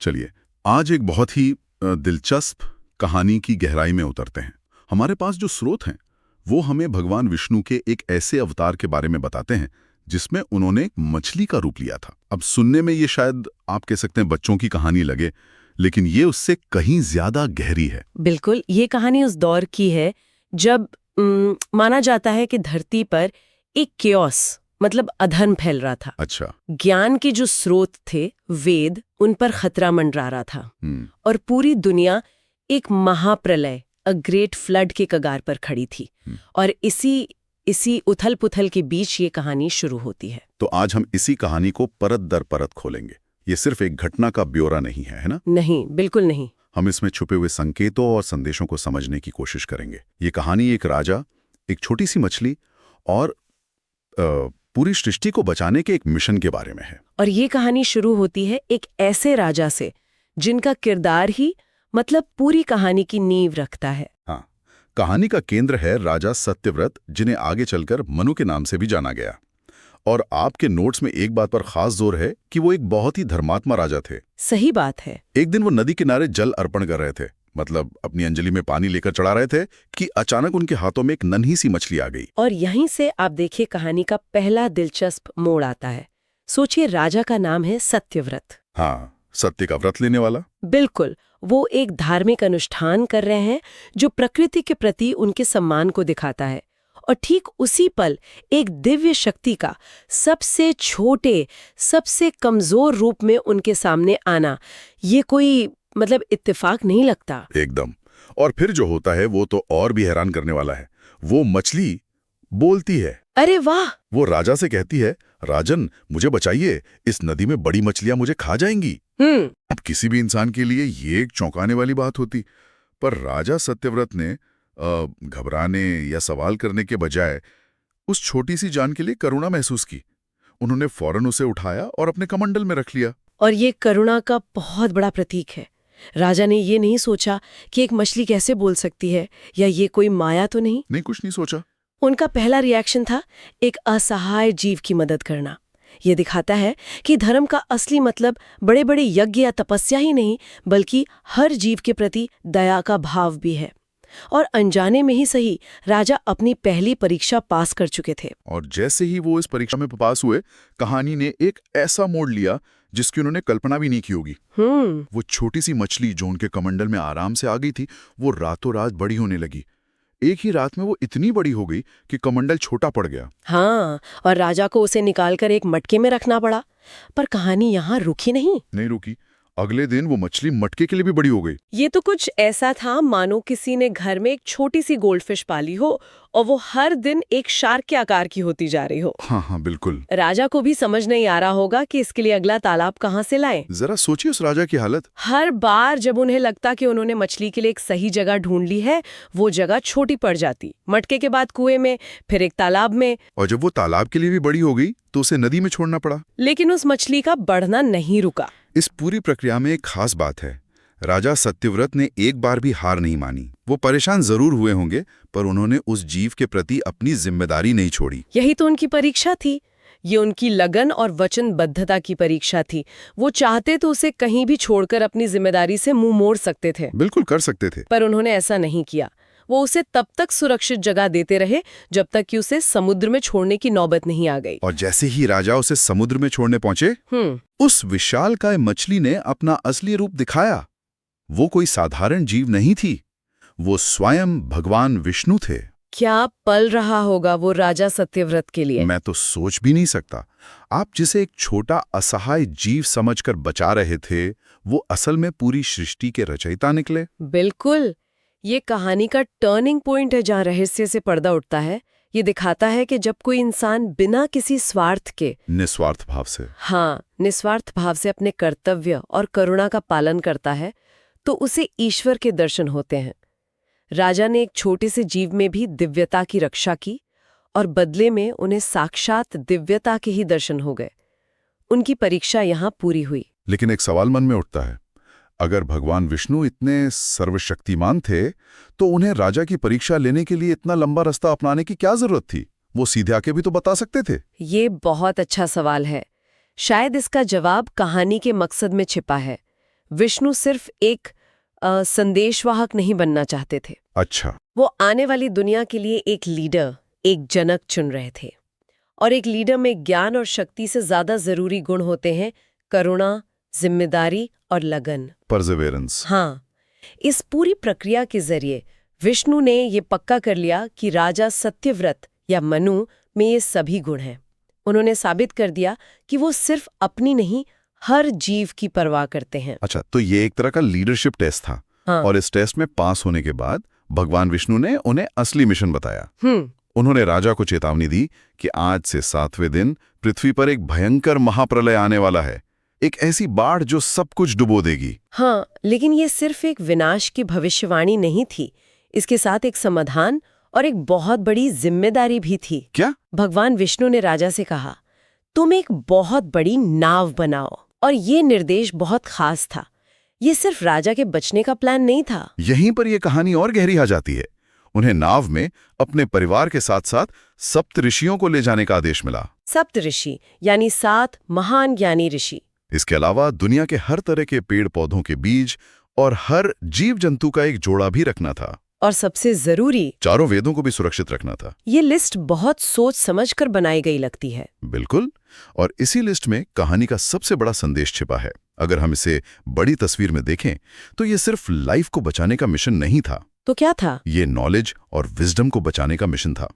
चलिए, आज एक बहुत ही दिलचस्प कहानी की गहराई में उतरते हैं। हमारे पास जो स्रोत हैं वो हमें भगवान विष्णु के एक ऐसे अवतार के बारे में बताते हैं जिसमें उन्होंने एक मछली का रूप लिया था। अब सुनने में ये शायद आप कह सकते हैं बच्चों की कहानी लगे, लेकिन ये उससे कहीं ज्यादा गहरी है। बिल्कुल, ये कहानी उस दौर की है जब माना जाता है कि धरती पर एक केओस मतलब अधर्म फैल रहा था। अच्छा। ज्ञान के जो स्रोत थे वेद, उन पर खतरा मंडरा रहा था और पूरी दुनिया एक महाप्रलय, अ ग्रेट फ्लड के कगार पर खड़ी थी। और इसी उथल पुथल के बीच ये कहानी शुरू होती है। तो आज हम इसी कहानी को परत दर परत खोलेंगे। ये सिर्फ एक घटना का ब्यौरा नहीं है ना? नहीं, बिल्कुल नहीं। हम इसमें छुपे हुए संकेतों और संदेशों को समझने की कोशिश करेंगे। ये कहानी एक राजा, एक छोटी सी मछली और पूरी सृष्टि को बचाने के एक मिशन के बारे में है। और ये कहानी शुरू होती है एक ऐसे राजा से जिनका किरदार ही मतलब पूरी कहानी की नींव रखता है। हाँ, कहानी का केंद्र है राजा सत्यव्रत, जिन्हें आगे चलकर मनु के नाम से भी जाना गया। और आपके नोट्स में एक बात पर खास जोर है कि वो एक बहुत ही धर्मात्मा राजा थे। सही बात है। एक दिन वो नदी किनारे जल अर्पण कर रहे थे, मतलब अपनी अंजलि में पानी लेकर चढ़ा रहे थे कि अचानक उनके हाथों में एक नन्ही सी मछली आ गई। और यहीं से आप देखिए कहानी का पहला दिलचस्प मोड़ आता है। सोचिए, राजा का नाम है सत्यव्रत। हाँ, सत्य का व्रत लेने वाला। बिल्कुल, वो एक धार्मिक अनुष्ठान कर रहे हैं जो प्रकृति के प्रति उनके सम्मान को दिखाता है। और ठीक उसी पल एक दिव्य शक्ति का सबसे छोटे, सबसे कमजोर रूप में उनके सामने आना, ये कोई मतलब इत्तेफाक नहीं लगता। एकदम। और फिर जो होता है वो तो और भी हैरान करने वाला है। वो मछली बोलती है। अरे वाह! वो राजा से कहती है, राजन मुझे बचाइए, इस नदी में बड़ी मछलियां मुझे खा जाएंगी। अब किसी भी इंसान के लिए ये एक चौंकाने वाली बात होती, पर राजा सत्यव्रत ने घबराने या सवाल करने के बजाय उस छोटी सी जान के लिए करुणा महसूस की। उन्होंने फौरन उसे उठाया और अपने कमंडल में रख लिया। और ये करुणा का बहुत बड़ा प्रतीक है। राजा ने ये नहीं सोचा कि एक मछली कैसे बोल सकती है या ये कोई माया तो नहीं, कुछ नहीं सोचा। उनका पहला रिएक्शन था एक असहाय जीव की मदद करना। ये दिखाता है कि धर्म का असली मतलब बड़े बड़े यज्ञ या तपस्या ही नहीं, बल्कि हर जीव के प्रति दया का भाव भी है। और अनजाने में ही सही, राजा अपनी पहली परीक्षा पास कर चुके थे। और जैसे ही वो इस परीक्षा में पास हुए, कहानी ने एक ऐसा मोड़ लिया जिसकी उन्होंने कल्पना भी नहीं की होगी। वो छोटी सी मछली जो उनके कमंडल में आराम से आ गई थी, वो रातों रात बड़ी होने लगी। एक ही रात में वो इतनी बड़ी हो गई कि कमंडल छोटा पड़ गया। हाँ, और राजा को उसे निकालकर एक मटके में रखना पड़ा। पर कहानी यहाँ रुकी नहीं रुकी। अगले दिन वो मछली मटके के लिए भी बड़ी हो गई। ये तो कुछ ऐसा था मानो किसी ने घर में एक छोटी सी गोल्डफिश पाली हो और वो हर दिन एक शार्क के आकार की होती जा रही हो। हाँ, बिल्कुल। राजा को भी समझ नहीं आ रहा होगा कि इसके लिए अगला तालाब कहाँ से लाएं। जरा सोचिए उस राजा की हालत। हर बार जब उन्हें लगता कि उन्होंने मछली के लिए एक सही जगह ढूंढ ली है, वो जगह छोटी पड़ जाती। मटके के बाद कुएं में, फिर एक तालाब में। और जब वो तालाब के लिए भी बड़ी हो गई तो उसे नदी में छोड़ना पड़ा। लेकिन उस मछली का बढ़ना नहीं रुका। इस पूरी प्रक्रिया में एक खास बात है, राजा सत्यव्रत ने एक बार भी हार नहीं मानी। वो परेशान जरूर हुए होंगे, पर उन्होंने उस जीव के प्रति अपनी जिम्मेदारी नहीं छोड़ी। यही तो उनकी परीक्षा थी। ये उनकी लगन और वचनबद्धता की परीक्षा थी। वो चाहते तो उसे कहीं भी छोड़कर अपनी जिम्मेदारी से मुंह मोड़ सकते थे। बिल्कुल कर सकते थे, पर उन्होंने ऐसा नहीं किया। वो उसे तब तक सुरक्षित जगह देते रहे जब तक कि उसे समुद्र में छोड़ने की नौबत नहीं आ गई। और जैसे ही राजा उसे समुद्र में छोड़ने पहुंचे, उस विशालकाय मछली ने अपना असली रूप दिखाया। वो कोई साधारण जीव नहीं थी, वो स्वयं भगवान विष्णु थे। क्या पल रहा होगा वो राजा सत्यव्रत के लिए। मैं तो सोच भी नहीं सकता। आप जिसे एक छोटा असहाय जीव समझकर बचा रहे थे, वो असल में पूरी सृष्टि के रचयिता निकले। बिल्कुल, ये कहानी का टर्निंग पॉइंट है जहाँ रहस्य से पर्दा उठता है। ये दिखाता है कि जब कोई इंसान बिना किसी स्वार्थ के, निस्वार्थ भाव से अपने कर्तव्य और करुणा का पालन करता है, तो उसे ईश्वर के दर्शन होते हैं। राजा ने एक छोटे से जीव में भी दिव्यता की रक्षा की और बदले में उन्हें साक्षात दिव्यता के ही दर्शन हो गए। उनकी परीक्षा यहाँ पूरी हुई। लेकिन एक सवाल मन में उठता है, अगर भगवान विष्णु इतने सर्वशक्तिमान थे, तो उन्हें राजा की परीक्षा लेने के लिए इतना लंबा रास्ता अपनाने की क्या जरूरत थी? वो सीधे आके भी तो बता सकते थे। ये बहुत अच्छा सवाल है। शायद इसका जवाब कहानी के मकसद में छिपा है। विष्णु सिर्फ एक संदेशवाहक नहीं बनना चाहते थे। अच्छा। वो आने वाली दुनिया के लिए एक लीडर, एक जनक चुन रहे थे। और एक लीडर में ज्ञान और शक्ति से ज्यादा जरूरी गुण होते हैं करुणा, जिम्मेदारी और लगन, परसेवेरेंस। हाँ, इस पूरी प्रक्रिया के जरिए विष्णु ने ये पक्का कर लिया कि राजा सत्यव्रत या मनु में ये सभी गुण हैं। उन्होंने साबित कर दिया कि वो सिर्फ अपनी नहीं, हर जीव की परवाह करते हैं। अच्छा, तो ये एक तरह का लीडरशिप टेस्ट था। हाँ। और इस टेस्ट में पास होने के बाद भगवान विष्णु ने उन्हें असली मिशन बताया। उन्होंने राजा को चेतावनी दी कि आज से 7वें दिन पृथ्वी पर एक भयंकर महाप्रलय आने वाला है, एक ऐसी बाढ़ जो सब कुछ डुबो देगी। हाँ, लेकिन ये सिर्फ एक विनाश की भविष्यवाणी नहीं थी, इसके साथ एक समाधान और एक बहुत बड़ी जिम्मेदारी भी थी। क्या? भगवान विष्णु ने राजा से कहा, तुम एक बहुत बड़ी नाव बनाओ। और ये निर्देश बहुत खास था। ये सिर्फ राजा के बचने का प्लान नहीं था। यहीं पर यह कहानी और गहरी आ जाती है। उन्हें नाव में अपने परिवार के साथ साथ सप्त ऋषियों को ले जाने का आदेश मिला। सप्त ऋषि यानी 7 महान ज्ञानी ऋषि। इसके अलावा दुनिया के हर तरह के पेड़ पौधों के बीज और हर जीव जंतु का एक जोड़ा भी रखना था। और सबसे जरूरी, 4 वेदों को भी सुरक्षित रखना था। ये लिस्ट बहुत सोच समझकर बनाई गई लगती है। बिल्कुल। और इसी लिस्ट में कहानी का सबसे बड़ा संदेश छिपा है। अगर हम इसे बड़ी तस्वीर में देखें तो ये सिर्फ लाइफ को बचाने का मिशन नहीं था। तो क्या था? ये नॉलेज और विजडम को बचाने का मिशन था।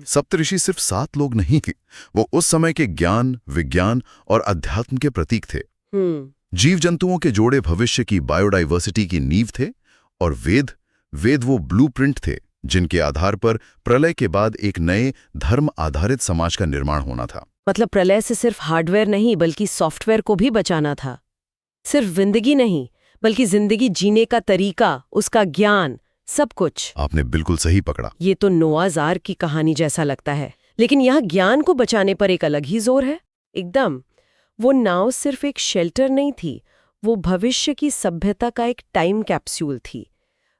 सप्तऋषि सिर्फ 7 लोग नहीं थे, वो उस समय के ज्ञान, विज्ञान और अध्यात्म के प्रतीक थे। जीव जंतुओं के जोड़े भविष्य की बायोडाइवर्सिटी की नींव थे। और वेद वो ब्लूप्रिंट थे जिनके आधार पर प्रलय के बाद एक नए धर्म आधारित समाज का निर्माण होना था। मतलब प्रलय से सिर्फ हार्डवेयर नहीं बल्कि सॉफ्टवेयर को भी बचाना था। सिर्फ जिंदगी नहीं बल्कि जिंदगी जीने का तरीका, उसका ज्ञान, सब कुछ। आपने बिल्कुल सही पकड़ा। ये तो नोआह आर्क की कहानी जैसा लगता है, लेकिन यहाँ ज्ञान को बचाने पर एक अलग ही जोर है। एकदम। वो नाव सिर्फ एक शेल्टर नहीं थी, वो भविष्य की सभ्यता का एक टाइम कैप्सूल थी।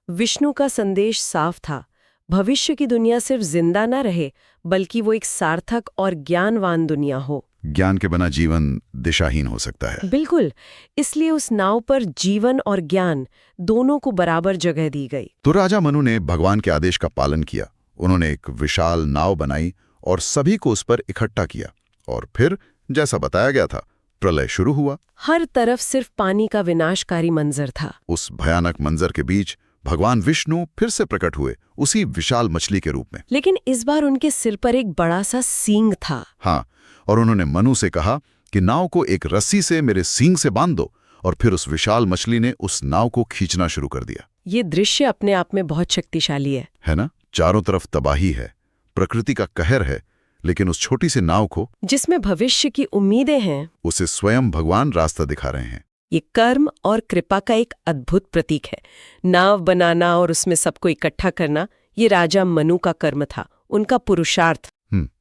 विष्णु का संदेश साफ था, भविष्य की दुनिया सिर्फ जिंदा ना रहे बल्कि वो एक सार्थक और ज्ञानवान दुनिया हो। ज्ञान के बिना जीवन दिशाहीन हो सकता है। बिल्कुल। इसलिए उस नाव पर जीवन और ज्ञान दोनों को बराबर जगह दी गई। तो राजा मनु ने भगवान के आदेश का पालन किया। उन्होंने एक विशाल नाव बनाई और सभी को उस पर इकट्ठा किया। और फिर जैसा बताया गया था, प्रलय शुरू हुआ। हर तरफ सिर्फ पानी का विनाशकारी मंजर था। उस भयानक मंजर के बीच भगवान विष्णु फिर से प्रकट हुए, उसी विशाल मछली के रूप में। लेकिन इस बार उनके सिर पर एक बड़ा सा सींग था। हाँ, और उन्होंने मनु से कहा कि नाव को एक रस्सी से मेरे सींग से बांध दो। और फिर उस विशाल मछली ने उस नाव को खींचना शुरू कर दिया। ये दृश्य अपने आप में बहुत शक्तिशाली है ना? चारों तरफ तबाही है, प्रकृति का कहर है, लेकिन उस छोटी सी नाव को, जिसमें भविष्य की उम्मीदें हैं, उसे स्वयं भगवान रास्ता दिखा रहे हैं। ये कर्म और कृपा का एक अद्भुत प्रतीक है। नाव बनाना और उसमें सबको इकट्ठा करना, ये राजा मनु का कर्म था, उनका पुरुषार्थ।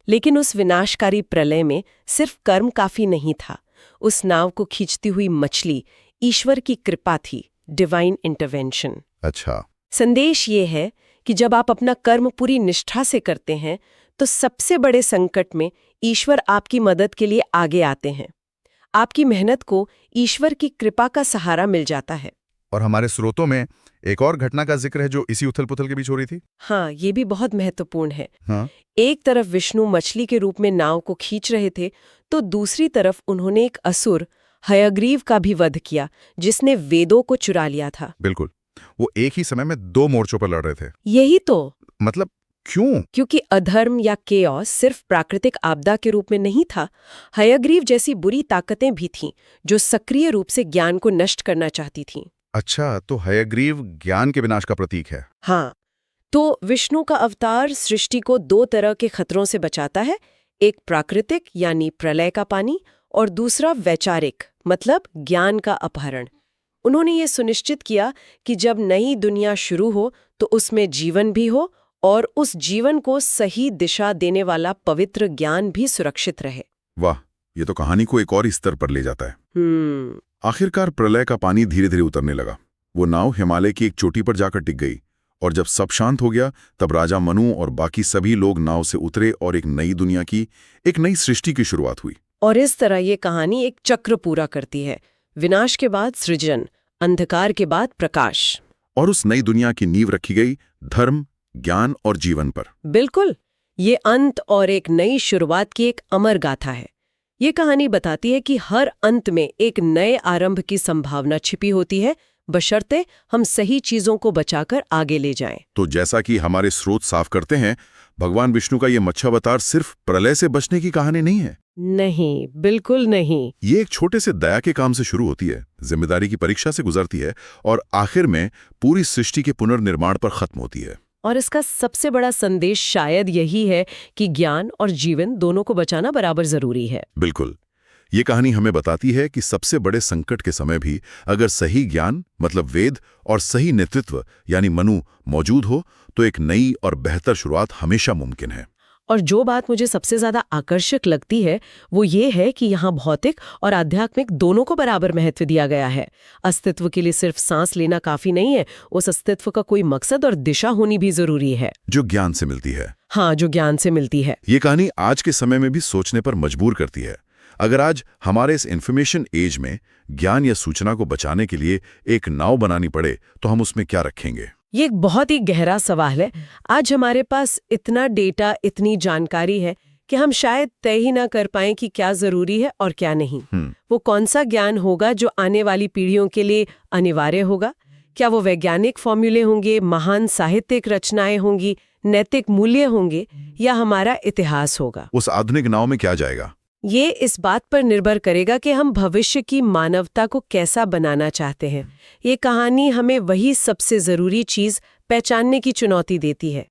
लेकिन उस विनाशकारी प्रलय में सिर्फ कर्म काफी नहीं था। उस नाव को खींचती हुई मछली ईश्वर की कृपा थी, डिवाइन इंटरवेंशन। अच्छा। संदेश ये है कि जब आप अपना कर्म पूरी निष्ठा से करते हैं तो सबसे बड़े संकट में ईश्वर आपकी मदद के लिए आगे आते हैं। आपकी मेहनत को ईश्वर की कृपा का सहारा मिल जाता है। और हमारे स्रोतों में एक और घटना का जिक्र है जो इसी उथल पुथल के बीच हो रही थी। हाँ, ये भी बहुत महत्वपूर्ण है। हाँ। एक तरफ विष्णु मछली के रूप में नाव को खींच रहे थे, तो दूसरी तरफ उन्होंने एक असुर हयग्रीव का भी वध किया, जिसने वेदों को चुरा लिया था। बिल्कुल। वो एक ही समय में 2 मोर्चों पर लड़ रहे थे। यही तो। मतलब क्यों? क्योंकि अधर्म या केओस सिर्फ प्राकृतिक आपदा के रूप में नहीं था, हयग्रीव जैसी बुरी ताकतें भी थीं जो सक्रिय रूप से ज्ञान को नष्ट करना चाहती थीं। अच्छा, तो हयग्रीव ज्ञान के विनाश का प्रतीक है। हाँ, तो विष्णु का अवतार सृष्टि को 2 तरह के खतरों से बचाता है, एक प्राकृतिक यानी प्रलय का पानी और दूसरा वैचारिक मतलब ज्ञान का अपहरण। उन्होंने ये सुनिश्चित किया कि जब नई दुनिया शुरू हो तो उसमें जीवन भी हो और उस जीवन को सही दिशा देने वाला पवित्र ज्ञान भी सुरक्षित रहे। वाह, ये तो कहानी को एक और स्तर पर ले जाता है। आखिरकार प्रलय का पानी धीरे धीरे उतरने लगा। वो नाव हिमालय की एक चोटी पर जाकर टिक गई और जब सब शांत हो गया तब राजा मनु और बाकी सभी लोग नाव से उतरे और एक नई दुनिया की, एक नई सृष्टि की शुरुआत हुई। और इस तरह ये कहानी एक चक्र पूरा करती है। विनाश के बाद सृजन, अंधकार के बाद प्रकाश। और उस नई दुनिया की नींव रखी गई धर्म, ज्ञान और जीवन पर। बिल्कुल, ये अंत और एक नई शुरुआत की एक अमर गाथा है। ये कहानी बताती है कि हर अंत में एक नए आरंभ की संभावना छिपी होती है, बशर्ते हम सही चीजों को बचाकर आगे ले जाएं। तो जैसा कि हमारे स्रोत साफ करते हैं, भगवान विष्णु का ये मत्स्यावतार सिर्फ प्रलय से बचने की कहानी नहीं है। नहीं, बिल्कुल नहीं। ये एक छोटे से दया के काम से शुरू होती है, जिम्मेदारी की परीक्षा से गुजरती है और आखिर में पूरी सृष्टि के पुनर्निर्माण पर खत्म होती है। और इसका सबसे बड़ा संदेश शायद यही है कि ज्ञान और जीवन दोनों को बचाना बराबर जरूरी है। बिल्कुल। ये कहानी हमें बताती है कि सबसे बड़े संकट के समय भी अगर सही ज्ञान मतलब वेद और सही नेतृत्व यानी मनु मौजूद हो तो एक नई और बेहतर शुरुआत हमेशा मुमकिन है। और जो बात मुझे सबसे ज्यादा आकर्षक लगती है वो ये है कि यहाँ भौतिक और आध्यात्मिक दोनों को बराबर महत्व दिया गया है। अस्तित्व के लिए सिर्फ सांस लेना काफी नहीं है, उस अस्तित्व का कोई मकसद और दिशा होनी भी जरूरी है, जो ज्ञान से मिलती है। हाँ, जो ज्ञान से मिलती है। ये कहानी आज के समय में भी सोचने पर मजबूर करती है। अगर आज हमारे इस इंफॉर्मेशन एज में ज्ञान या सूचना को बचाने के लिए एक नाव बनानी पड़े तो हम उसमें क्या रखेंगे? ये एक बहुत ही गहरा सवाल है। आज हमारे पास इतना डेटा, इतनी जानकारी है कि हम शायद तय ही ना कर पाएं कि क्या जरूरी है और क्या नहीं। वो कौन सा ज्ञान होगा जो आने वाली पीढ़ियों के लिए अनिवार्य होगा? क्या वो वैज्ञानिक फॉर्मूले होंगे, महान साहित्यिक रचनाएं होंगी, नैतिक मूल्य होंगे, या हमारा इतिहास होगा? उस आधुनिक नाव में क्या जाएगा? ये इस बात पर निर्भर करेगा कि हम भविष्य की मानवता को कैसा बनाना चाहते हैं। ये कहानी हमें वही सबसे जरूरी चीज पहचानने की चुनौती देती है